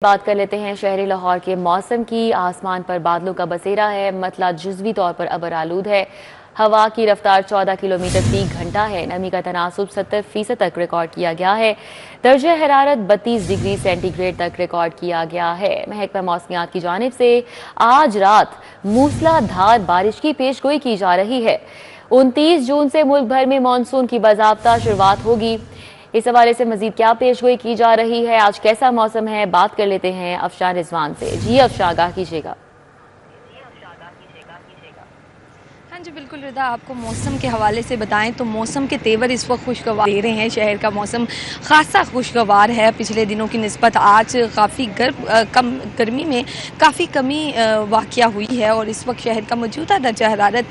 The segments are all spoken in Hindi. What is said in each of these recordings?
बात कर लेते हैं शहरी लाहौर के मौसम की। आसमान पर बादलों का बसेरा है। मतला जुज़वी तौर पर अबर आलूद है। हवा की रफ्तार 14 किलोमीटर फी घंटा है। नमी का तनासुब 70% तक रिकॉर्ड किया गया है। दर्जा हरारत 32 डिग्री सेंटीग्रेड तक रिकॉर्ड किया गया है। महकमा मौसमियात की जानिब से आज रात मूसलाधार बारिश की पेशगोई की जा रही है। 29 जून से मुल्क भर में मानसून की बाज़ाब्ता शुरुआत होगी। इस हवाले से मजीद क्या पेशगोई की जा रही है, आज कैसा मौसम है, बात कर लेते हैं अफशान रिजवान से। जी अफशान, आगाह कीजिएगा। हाँ जी बिल्कुल रिदा, आपको मौसम के हवाले से बताएं तो मौसम के तेवर इस वक्त खुशगवार दे रहे हैं। शहर का मौसम खासा खुशगवार है। पिछले दिनों की निस्बत आज काफ़ी कम गर्मी में काफ़ी कमी वाक़या हुई है और इस वक्त शहर का मौजूदा दर्जा हरारत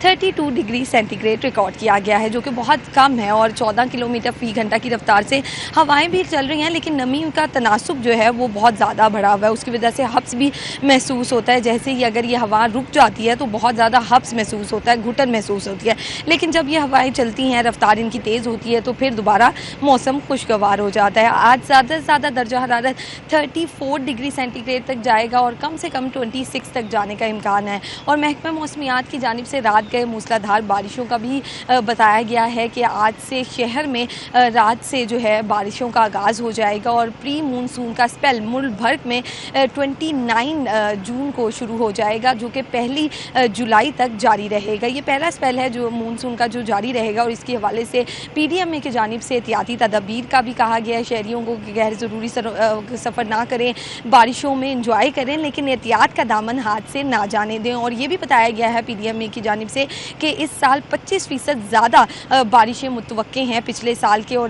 32 डिग्री सेंटीग्रेड रिकॉर्ड किया गया है, जो कि बहुत कम है। और 14 किलोमीटर फ़ी घंटा की रफ्तार से हवाएँ भी चल रही हैं, लेकिन नमी का तनासुब जो है वो बहुत ज़्यादा बढ़ा हुआ है। उसकी वजह से हब्स भी महसूस होता है। जैसे ही अगर ये हवा रुक जाती है तो बहुत ज़्यादा हब्स महसूस होता है, घुटन महसूस होती है। लेकिन जब ये हवाएं चलती हैं, रफ्तार इनकी तेज़ होती है, तो फिर दोबारा मौसम खुशगवार हो जाता है। आज ज़्यादा से ज़्यादा दर्जा हरारत 34 डिग्री सेंटीग्रेड तक जाएगा और कम से कम 26 तक जाने का इम्कान है। और महकमा मौसमियात की जानिब से रात गए मूसलाधार बारिशों का भी बताया गया है कि आज से शहर में रात से जो है बारिशों का आगाज़ हो जाएगा और प्री मानसून का स्पेल मुल्क भर में 29 जून को शुरू हो जाएगा, जो कि 1 जुलाई तक जारी रहेगा। ये पहला स्पेल है जो मानसून का जो जारी रहेगा और इसके हवाले से PDMA की जानिब से एहतियाती तदबीर का भी कहा गया है। शहरियों को गैर ज़रूरी सफ़र ना करें, बारिशों में इंजॉय करें, लेकिन एहतियात का दामन हाथ से ना जाने दें। और ये भी बताया गया है PDMA की जानिब से कि इस साल 25% ज़्यादा बारिशें मुतवक्के हैं पिछले साल के और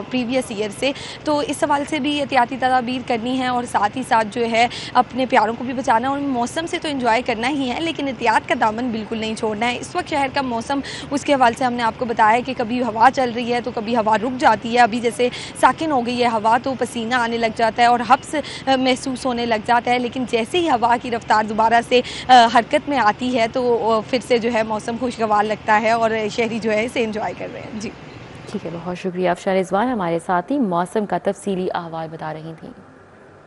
प्रीवियस ईयर से। तो इस सवाल से भी एहतियाती तदबीर करनी है और साथ ही साथ जो है अपने प्यारों को भी बचाना और मौसम से तो इंजॉय करना ही है, लेकिन एहतियात का दामन बिल्कुल नहीं छोड़ना है। इस वक्त शहर का मौसम उसके हवाले से हमने आपको बताया कि कभी हवा चल रही है तो कभी हवा रुक जाती है। अभी जैसे साकिन हो गई है हवा तो पसीना आने लग जाता है और हब्स महसूस होने लग जाता है, लेकिन जैसे ही हवा की रफ्तार दोबारा से हरकत में आती है तो फिर से जो है मौसम खुशगवार लगता है और शहरी जो है इसे इंजॉय कर रहे हैं। जी ठीक है, बहुत शुक्रिया अफशान रिजवान हमारे साथ ही मौसम का तफसीली अहवाल बता रही थी।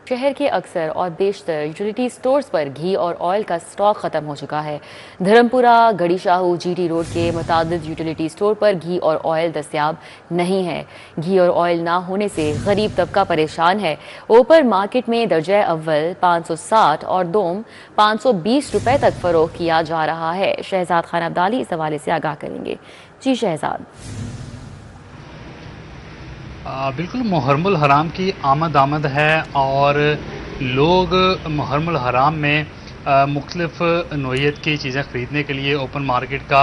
शहर के अक्सर और बेशतर यूटिलिटी स्टोर्स पर घी और ऑयल का स्टॉक ख़त्म हो चुका है। धर्मपुरा, गड़ी शाहू, GT रोड के मुतादिद यूटिलिटी स्टोर पर घी और ऑयल दस्तियाब नहीं है। घी और ऑयल ना होने से गरीब तबका परेशान है। ओपर मार्केट में दर्जा अव्वल 560 और दोम 520 रुपए तक फरोख्त किया जा रहा है। शहजाद खान अब्दाली इस हवाले से आगाह करेंगे। जी शहजाद। बिल्कुल मुहर्रमुल हराम की आमद है और लोग मुहर्रमुल हराम में मुख्तलिफ नोयत की चीज़ें ख़रीदने के लिए ओपन मार्केट का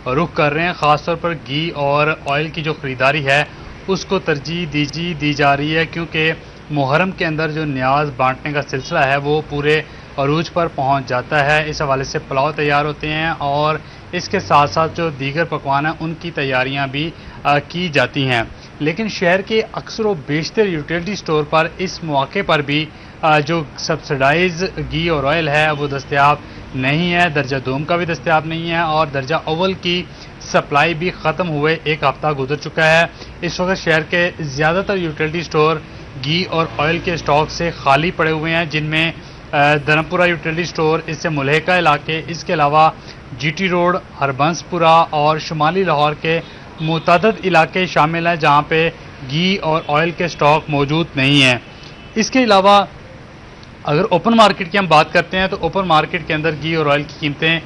रुख कर रहे हैं। ख़ास तौर पर घी और ऑयल की जो ख़रीदारी है उसको तरजीह दी जा रही है, क्योंकि मुहर्रम के अंदर जो न्याज बांटने का सिलसिला है वो पूरे अरूज पर पहुंच जाता है। इस हवाले से पुलाव तैयार होते हैं और इसके साथ साथ जो दीगर पकवान हैं उनकी तैयारियां भी की जाती हैं। लेकिन शहर के अक्सर व बेशतर यूटिलिटी स्टोर पर इस मौके पर भी जो सब्सिडाइज घी और ऑयल है वो दस्तयाब नहीं है। दर्जा दोम का भी दस्तयाब नहीं है और दर्जा अव्वल की सप्लाई भी ख़त्म हुए 1 हफ्ता गुजर चुका है। इस वक्त शहर के ज़्यादातर यूटिलिटी स्टोर घी और ऑयल के स्टॉक से खाली पड़े हुए हैं, जिनमें धर्मपुरा यूटिलिटी स्टोर, इससे मुल्हिका इलाके, इसके अलावा GT रोड, हरबंसपुरा और शुमाली लाहौर के मुतअद्दिद इलाके शामिल हैं जहां पे घी और ऑयल के स्टॉक मौजूद नहीं हैं। इसके अलावा अगर ओपन मार्केट की हम बात करते हैं तो ओपन मार्केट के अंदर घी और ऑयल की कीमतें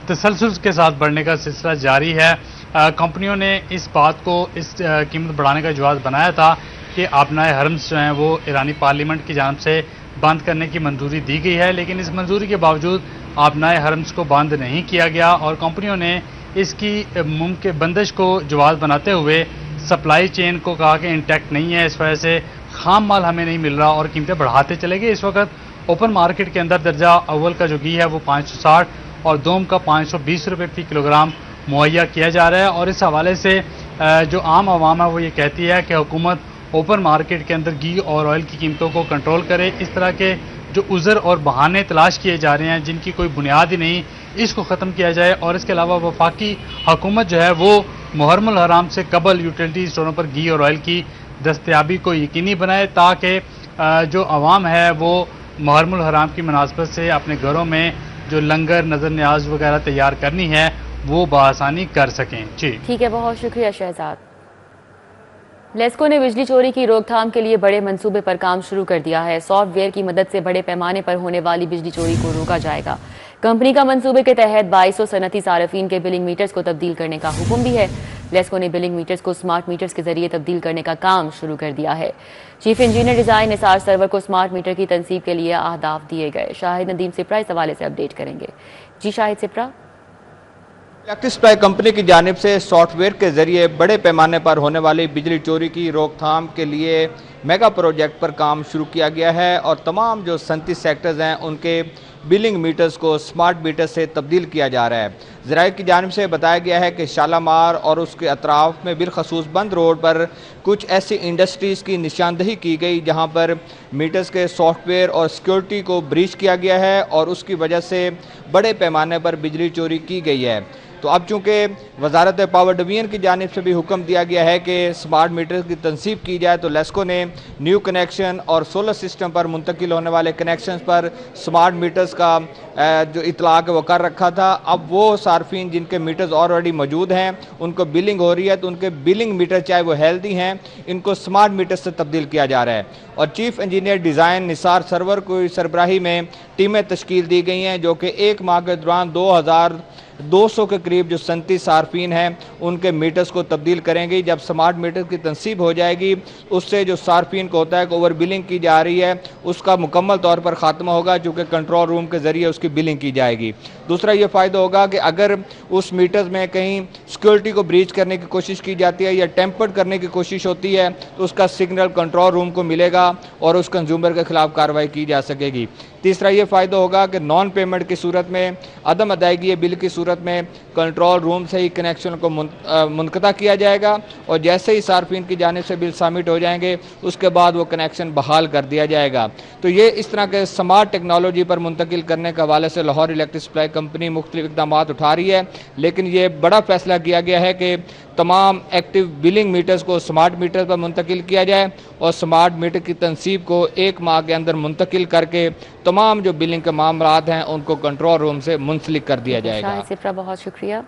तसलसल के साथ बढ़ने का सिलसिला जारी है। कंपनियों ने इस बात को, इस कीमत बढ़ाने का जवाब बनाया था कि आबनाए हरम्स जो हैं वो ईरानी पार्लियामेंट की जानिब से बंद करने की मंजूरी दी गई है, लेकिन इस मंजूरी के बावजूद आबनाए हरम्स को बंद नहीं किया गया और कंपनियों ने इसकी मुमकिन बंदिश को जवाब बनाते हुए सप्लाई चेन को कहा कि इंटैक्ट नहीं है, इस वजह से खाम माल हमें नहीं मिल रहा और कीमतें बढ़ाते चले गए। इस वक्त ओपन मार्केट के अंदर दर्जा अव्वल का जो घी है वो 560 और दोम का 520 रुपये फी किलोग्राम मुहैया किया जा रहा है। और इस हवाले से जो आम आवाम है वो ये कहती है कि हुकूमत ओपन मार्केट के अंदर घी और ऑयल की कीमतों को कंट्रोल करे। इस तरह के जो उज़र और बहाने तलाश किए जा रहे हैं जिनकी कोई बुनियाद ही नहीं, इसको ख़त्म किया जाए। और इसके अलावा वफाकी हुकूमत जो है वो मुहर्रमुल हराम से कबल यूटिलिटी स्टोरों पर घी और ऑयल की दस्तयाबी को यकीनी बनाए ताकि जो आवाम है वो मुहर्रमुल हराम की मुनासबत से अपने घरों में जो लंगर नजर न्याज वगैरह तैयार करनी है वो बआसानी कर सकें। जी ठीक है, बहुत शुक्रिया शहजाद। लेस्को ने बिजली चोरी की रोकथाम के लिए बड़े मंसूबे पर काम शुरू कर दिया है। सॉफ्टवेयर की मदद से बड़े पैमाने पर होने वाली बिजली चोरी को रोका जाएगा। कंपनी का मंसूबे के तहत 2200 सनती सार्फिन के बिलिंग मीटर्स को तब्दील करने का हुक्म भी है। लेस्को ने बिलिंग मीटर्स को स्मार्ट मीटर्स के जरिए तब्दील करने का काम शुरू कर दिया है। Chief engineer design Nisar Sarwar को स्मार्ट मीटर की तनसीब के लिए अहदाफ दिए गए। शाहिद नदीम सिप्रा इस हवाले से अपडेट करेंगे। जी Shahid Sipra. Electric supply company की जानिब से सॉफ्टवेयर के जरिए बड़े पैमाने पर होने वाली बिजली चोरी की रोकथाम के लिए मेगा प्रोजेक्ट पर काम शुरू किया गया है और तमाम जो 37 सेक्टर्स हैं उनके बिलिंग मीटर्स को स्मार्ट मीटर से तब्दील किया जा रहा है। ज़राए की जानिब से बताया गया है कि शालामार और उसके अतराफ में बिलखसूस बंद रोड पर कुछ ऐसी इंडस्ट्रीज़ की निशानदही की गई जहां पर मीटर्स के सॉफ्टवेयर और सिक्योरिटी को ब्रीच किया गया है और उसकी वजह से बड़े पैमाने पर बिजली चोरी की गई है। तो अब चूँकि वजारत पावर डिवीजन की जानिब से भी हुक्म दिया गया है कि स्मार्ट मीटर की तनसीब की जाए, तो लेस्को ने न्यू कनेक्शन और सोलर सिस्टम पर मुंतकिल होने वाले कनेक्शन पर स्मार्ट मीटर्स का जो इतलाक है वो कर रखा था। अब वो सार्फिन जिनके मीटर्स ऑलरेडी मौजूद हैं उनको बिलिंग हो रही है, तो उनके बिलिंग मीटर चाहे वो हेल्दी हैं इनको स्मार्ट मीटर से तब्दील किया जा रहा है। और chief engineer design Nisar Sarwar को सरबराही में टीमें तश्कील दी गई हैं जो कि एक माह के दौरान 2200 के करीब जो 37 सार्फिन हैं उनके मीटर्स को तब्दील करेंगी। जब स्मार्ट मीटर की तनसीब हो जाएगी उससे जो सार्फिन को होता है कि ओवर बिलिंग की जा रही है उसका मुकम्मल तौर पर ख़ात्मा होगा, चूँकि कंट्रोल रूम के ज़रिए उसकी बिलिंग की जाएगी। दूसरा ये फ़ायदा होगा कि अगर उस मीटर्स में कहीं सिक्योरिटी को ब्रीच करने की कोशिश की जाती है या टेम्पर्ड करने की कोशिश होती है तो उसका सिग्नल कंट्रोल रूम को मिलेगा और उस कंज्यूमर के खिलाफ कार्रवाई की जा सकेगी। तीसरा ये फ़ायदा होगा कि नॉन पेमेंट की सूरत में, अदम अदायगी बिल की सूरत में कंट्रोल रूम से ही कनेक्शन को मुनक़ता किया जाएगा और जैसे ही सार्फिन की जानिब से बिल सबमिट हो जाएंगे उसके बाद वो कनेक्शन बहाल कर दिया जाएगा। तो ये इस तरह के स्मार्ट टेक्नोलॉजी पर मुंतकिल करने के हवाले से लाहौर इलेक्ट्रिक सप्लाई कंपनी मुख्तलिफ इक़दाम उठा रही है, लेकिन ये बड़ा फैसला किया गया है कि तमाम एक्टिव बिलिंग मीटर्स को स्मार्ट मीटर पर मुंतकिल किया जाए और स्मार्ट मीटर की तनसीब को एक माह के अंदर मुंतकिल करके तमाम जो बिलिंग के मामलात हैं उनको कंट्रोल रूम से मुंसलिक कर दिया जाएगा। सिप्रा बहुत शुक्रिया।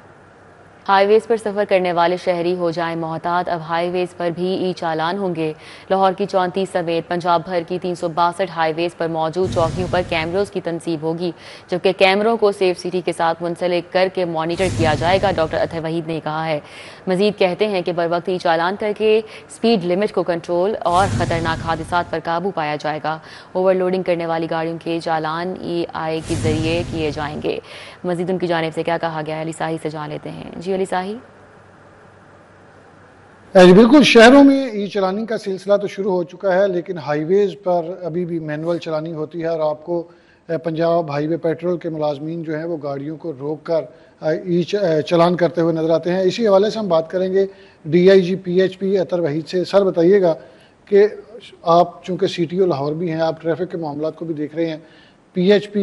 हाईवेज पर सफ़र करने वाले शहरी हो जाएं मोहतात। अब हाईवेज पर भी ई चालान होंगे। लाहौर की 34 समेत पंजाब भर की 362 हाईवेज पर मौजूद चौकियों पर कैमरों की तनसीब होगी, जबकि कैमरों को सेफ सिटी के साथ मुंसलिक करके मॉनिटर किया जाएगा। डॉक्टर अतहर वहीद ने कहा है। मजीद कहते हैं कि बर वक्त ई चालान करके स्पीड लिमिट को कंट्रोल और ख़तरनाक हादसात पर काबू पाया जाएगा। ओवरलोडिंग करने वाली गाड़ियों के चालान EI के जरिए किए जाएंगे। मजीद उनकी जानिब से क्या कहा गया है अली साही से जान लेते हैं। जी अली साही। बिल्कुल, शहरों में ई चलानी का सिलसिला तो शुरू हो चुका है, लेकिन हाईवेज़ पर अभी भी मैनुअल चलानी होती है और आपको पंजाब हाईवे पेट्रोल के मुलाजमीन जो हैं वो गाड़ियों को रोक कर ई चलान करते हुए नज़र आते हैं। इसी हवाले से हम बात करेंगे DIG PHP अतर वहीद से। सर बताइएगा कि आप चूँकि CTO लाहौर भी हैं, आप ट्रैफिक के मामलों को भी देख रहे हैं, PHP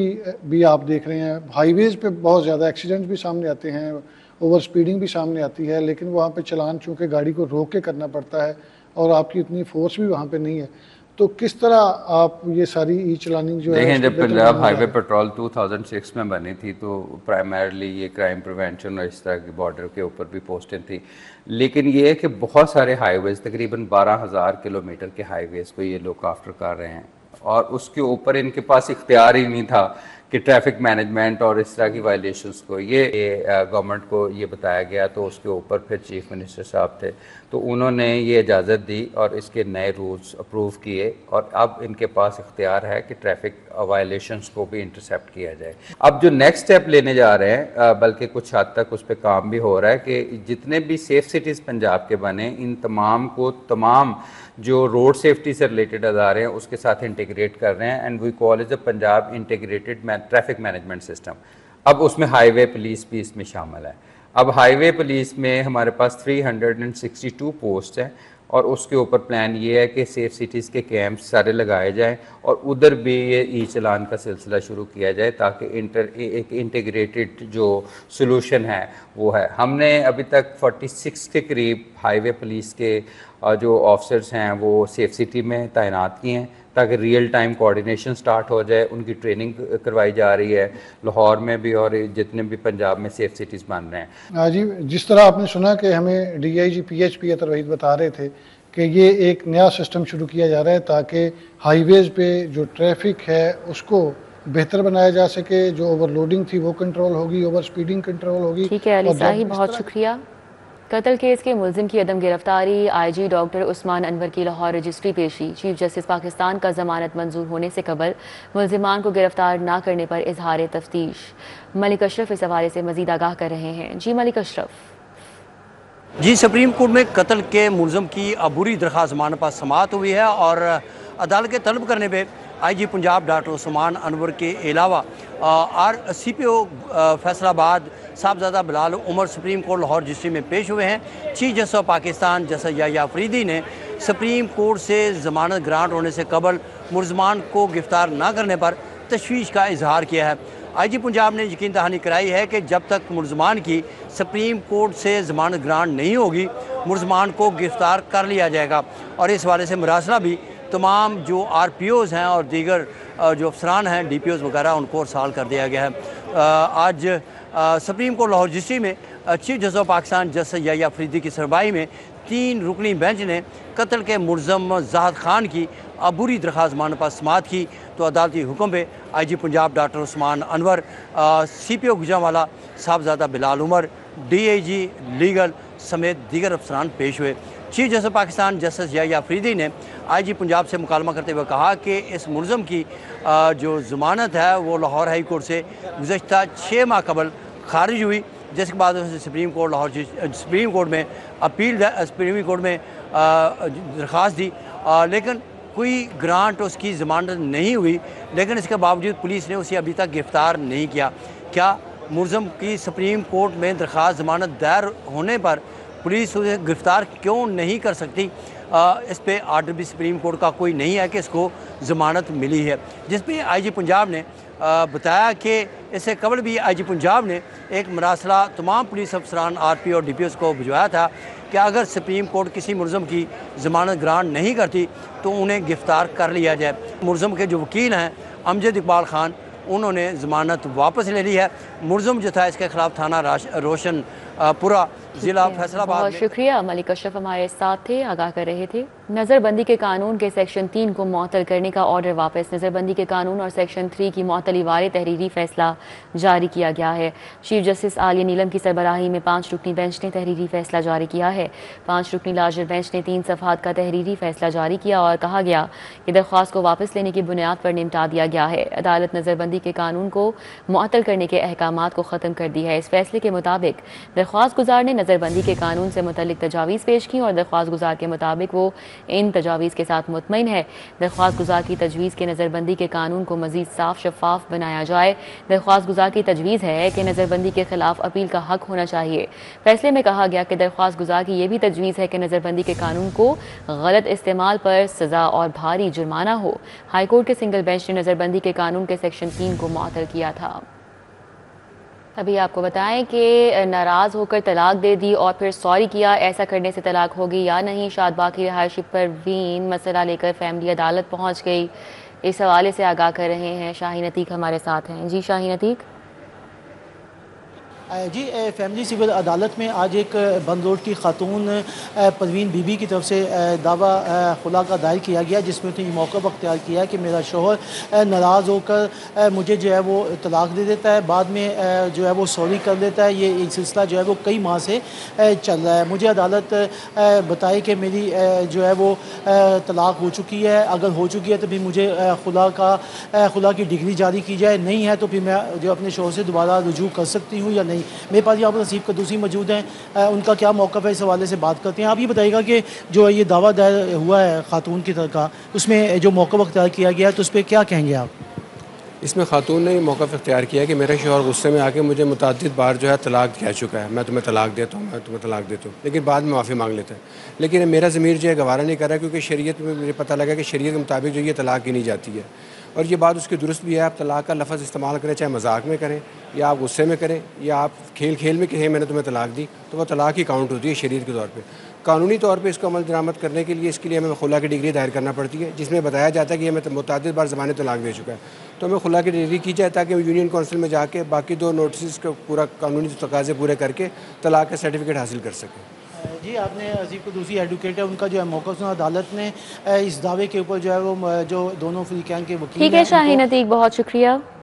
भी आप देख रहे हैं, हाईवेज़ पे बहुत ज़्यादा एक्सीडेंट्स भी सामने आते हैं, ओवर स्पीडिंग भी सामने आती है, लेकिन वहाँ पे चलान चूँकि गाड़ी को रोक के करना पड़ता है और आपकी इतनी फोर्स भी वहाँ पे नहीं है, तो किस तरह आप ये सारी ई चलानिंग जो है। देखें, जब पंजाब हाईवे पेट्रोल 2006 में बनी थी तो प्राइमरली ये क्राइम प्रिवेंशन और इस तरह की बॉर्डर के ऊपर भी पोस्टें थी, लेकिन ये है कि बहुत सारे हाईवेज़ तकरीबन 12,000 किलोमीटर के हाईवेज़ को ये लोग आफ्टर कर रहे हैं और उसके ऊपर इनके पास इख्तियार ही नहीं था कि ट्रैफिक मैनेजमेंट और इस तरह की वायलेशंस को ये गवर्नमेंट को ये बताया गया। तो उसके ऊपर फिर चीफ मिनिस्टर साहब थे तो उन्होंने ये इजाज़त दी और इसके नए रूल्स अप्रूव किए और अब इनके पास इख्तियार है कि ट्रैफिक वायलेशंस को भी इंटरसेप्ट किया जाए। अब जो नेक्स्ट स्टेप लेने जा रहे हैं, बल्कि कुछ हद तक उस पर काम भी हो रहा है कि जितने भी सेफ सिटीज़ पंजाब के बने इन तमाम को तमाम जो रोड सेफ्टी से रिलेटेड अदारे हैं उसके साथ इंटीग्रेट कर रहे हैं and we call is the Punjab integrated traffic management system. अब उसमें हाईवे पुलिस भी इसमें शामिल है। अब हाईवे पुलिस में हमारे पास 362 पोस्ट हैं और उसके ऊपर प्लान ये है कि सेफ सिटीज़ के कैंप्स सारे लगाए जाएं और उधर भी ये ई चलान का सिलसिला शुरू किया जाए ताकि एक इंटीग्रेटेड जो सॉल्यूशन है वो है। हमने अभी तक 46 के करीब हाईवे पुलिस के जो ऑफिसर्स हैं वो सेफ सिटी में तैनात किए हैं ताकि रियल टाइम कोऑर्डिनेशन स्टार्ट हो जाए। उनकी ट्रेनिंग करवाई जा रही है लाहौर में भी और जितने भी पंजाब में सेफ सिटीज़ बन रहे हैं। जी, जिस तरह आपने सुना कि हमें DIG PHP अतर वहीद बता रहे थे कि ये एक नया सिस्टम शुरू किया जा रहा है ताकि हाईवेज़ पे जो ट्रैफिक है उसको बेहतर बनाया जा सके, जो ओवरलोडिंग थी वो कंट्रोल होगी, ओवर स्पीडिंग कंट्रोल होगी। ठीक है अली साहिब, बहुत शुक्रिया। कत्ल केस के मुलजिम की अदम गिरफ्तारी, IG डॉक्टर उस्मान अनवर की लाहौर रजिस्ट्री पेशी, चीफ जस्टिस पाकिस्तान का जमानत मंजूर होने से कबल मुलजिमान को गिरफ्तार न करने पर इजहार तफ्तीश। मलिक अशरफ इस हवाले से मजीद आगाह कर रहे हैं। जी मलिक अशरफ। जी, सुप्रीम कोर्ट में कत्ल के मुलजिम की अबूरी दरख्वास्त जमानत पर समाअत हुई है और अदालत के तलब करने पे IG पंजाब डॉक्टर उस्मान अनवर के अलावा CPO Faisalabad Sahibzada Bilal Umar supreme court Lahore registry में पेश हुए हैं। Chief justice of Pakistan justice Yahya Afridi ने सुप्रीम कोर्ट से ज़मानत ग्रांट होने से कबल मुलजमान को गिरफ्तार न करने पर तशवीश का इजहार किया है। IG पंजाब ने यकीन दहानी कराई है कि जब तक मुलजमान की सुप्रीम कोर्ट से ज़मानत ग्रांट नहीं होगी मुलजमान को गिरफ्तार कर लिया जाएगा और इस हवाले से मरासला भी तमाम जो RPOs हैं और दीगर जो अफसरान हैं DPOs वगैरह उनको अरसाल कर दिया गया है। आज सुप्रीम कोर्ट लाहौर रजिस्ट्री में chief justice of Pakistan justice Yahya Afridi की सरबराही में 3 रुकनी बेंच ने कत्ल के मुलज़म ज़ाहिद खान की अबूरी दरख्वास्त जमानत पर समाअत की तो अदालती हुक्म पे IG Punjab doctor Usman Anwar, CPO Gujranwala Sahibzada Bilal Umar, DIG legal समेत दीगर अफसरान पेश हुए। Chief justice Pakistan justice Yahya Afridi ने IG पंजाब से मुकालमा करते हुए कहा कि इस मुलज़म की जो ज़मानत है वो लाहौर हाई कोर्ट से गुज़श्ता 6 माह कबल खारिज हुई, जिसके बाद उसे सुप्रीम कोर्ट में सुप्रीम कोर्ट में दरख्वास्त दी, लेकिन कोई ग्रांट उसकी ज़मानत नहीं हुई। लेकिन इसके बावजूद पुलिस ने उसे अभी तक गिरफ़्तार नहीं किया। क्या मुलज़म की सुप्रीम कोर्ट में दरख्वास्त ज़मानत दायर होने पर पुलिस उसे गिरफ़्तार क्यों नहीं कर सकती? इस पे आर्डर भी सुप्रीम कोर्ट का कोई नहीं है कि इसको ज़मानत मिली है, जिस पे IG पंजाब ने बताया कि इससे कबल भी IG पंजाब ने एक मरासला तमाम पुलिस अफसरान RPO और DPOs को भिजवाया था कि अगर सुप्रीम कोर्ट किसी मुलज़म की ज़मानत ग्रांट नहीं करती तो उन्हें गिरफ़्तार कर लिया जाए। मुलज़म के जो वकील हैं अमजद इकबाल खान, उन्होंने ज़मानत वापस ले ली है। मुलज़म जो था इसके खिलाफ थाना रोशनपुरा जिला फैसलाबाद। बहुत शुक्रिया मलिक अशरफ हमारे साथ थे, आगाह कर रहे थे। नज़रबंदी के कानून के सेक्शन 3 को मुअत्तल करने का ऑर्डर वापस। नज़रबंदी के कानून और सेक्शन 3 की मुअत्तली वाले तहरीरी फैसला जारी किया गया है। चीफ जस्टिस आलिया नीलम की सरबराही में 5 रुकनी बेंच ने तहरीरी फैसला जारी किया है। 5 रुकनी लार्जर बेंच ने 3 सफ़हात का तहरीरी फैसला जारी किया और कहा गया कि दरख्वास्त को वापस लेने की बुनियाद पर निपटा दिया गया है। अदालत नज़रबंदी के कानून को मुअत्तल करने के अहकामात को ख़त्म कर दी है। इस फैसले के मुताबिक दरख्वास्त गुजार ने नज़रबंदी के कानून से मुतल्लिक तजावीज़ पेश की और दरख्वास्त गुजार के मुताबिक वो इन तजावीज़ के साथ मुतमईन है। दरख्वास्त गुजार की तजवीज़ के नज़रबंदी के कानून को मज़ीद साफ शफाफ बनाया जाए। दरख्वास्त गुजार की तजवीज़ है कि नज़रबंदी के खिलाफ अपील का हक होना चाहिए। फैसले में कहा गया कि दरख्वास्त गुजार की यह भी तजवीज़ है कि नज़रबंदी के कानून को गलत इस्तेमाल पर सज़ा और भारी जुर्माना हो। हाईकोर्ट के सिंगल बेंच ने नज़रबंदी के कानून के सेक्शन 3 को मुअत्तल किया था। अभी आपको बताएं कि नाराज़ होकर तलाक दे दी और फिर सॉरी किया, ऐसा करने से तलाक होगी या नहीं? शादबाग की रिहायशी परवीन मसला लेकर फैमिली अदालत पहुंच गई। इस हवाले से आगाह कर रहे हैं शाहीन अतीक हमारे साथ हैं। जी शाहीन अतीक। जी, फैमिली सिविल अदालत में आज एक बंद रोड की खातून परवीन बीबी की तरफ से दावा खुला का दायर किया गया, जिसमें उसने मौका अख्तियार किया है कि मेरा शोहर नाराज़ होकर मुझे जो है वो तलाक दे देता है, बाद में जो है वो सॉरी कर देता है। ये एक सिलसिला जो है वो कई माह से चल रहा है। मुझे अदालत बताई कि मेरी जो है वो तलाक हो चुकी है, अगर हो चुकी है तो फिर मुझे खुला की डिग्री जारी की जाए, नहीं है तो फिर मैं जो अपने शोहर से दोबारा रुजू कर सकती हूँ या नहीं। मेरे पास यहाँ पर नसीब कदूसी मौजूद हैं, उनका क्या मौक़िफ़ है इस हवाले से बात करते हैं। आप ये बताइएगा कि जो ये दावा दायर हुआ है खातून की तरफ का, उसमें जो मौक़िफ़ अख्तियार किया गया है तो उस पर क्या कहेंगे आप? इसमें खातून ने मौक़िफ़ इख्तियार किया है कि मेरा शौहर गुस्से में आके मुझे मुतअद्दिद बार जो है तलाक कह चुका है, मैं तुम्हें तलाक देता हूँ, मैं तुम्हें तलाक देता हूँ, लेकिन बाद में माफ़ी मांग लेता है। लेकिन मेरा ज़मीर जो है गवारा नहीं कर रहा, क्योंकि शरीयत में मुझे पता लगा कि शरीयत के मुताबिक जो ये तलाक गिनी जाती है और ये बात उसकी दुरुस्त भी है। आप तलाक का लफ्ज़ इस्तेमाल करें, चाहे मजाक में करें या आप गुस्से में करें या आप खेल खेल में कहें मैंने तुम्हें तलाक दी, तो वह तलाक ही काउंट होती है शरीयत के तौर पे। कानूनी तौर पे इसको अमल दरामद करने के लिए इसके लिए हमें खुला की डिग्री दायर करना पड़ती है, जिसमें बताया जाता है कि हमें मुतअद्दिद बार ज़माने तलाक दे चुका है, तो हमें खुला की डिग्री की जाए ताकि हम यूनियन काउंसिल में जाके बाकी 2 नोटिस को पूरा कानूनी तकाजे पूरे करके तलाक का सर्टिफिकेट हासिल कर सकें। जी, आपने अजीब को दूसरी एडवोकेट है, उनका जो है मौक़िफ़ अदालत ने इस दावे के ऊपर जो है वो जो दोनों फ़रीक़ैन के वकील ठीक है शाहीन अतीक, बहुत शुक्रिया।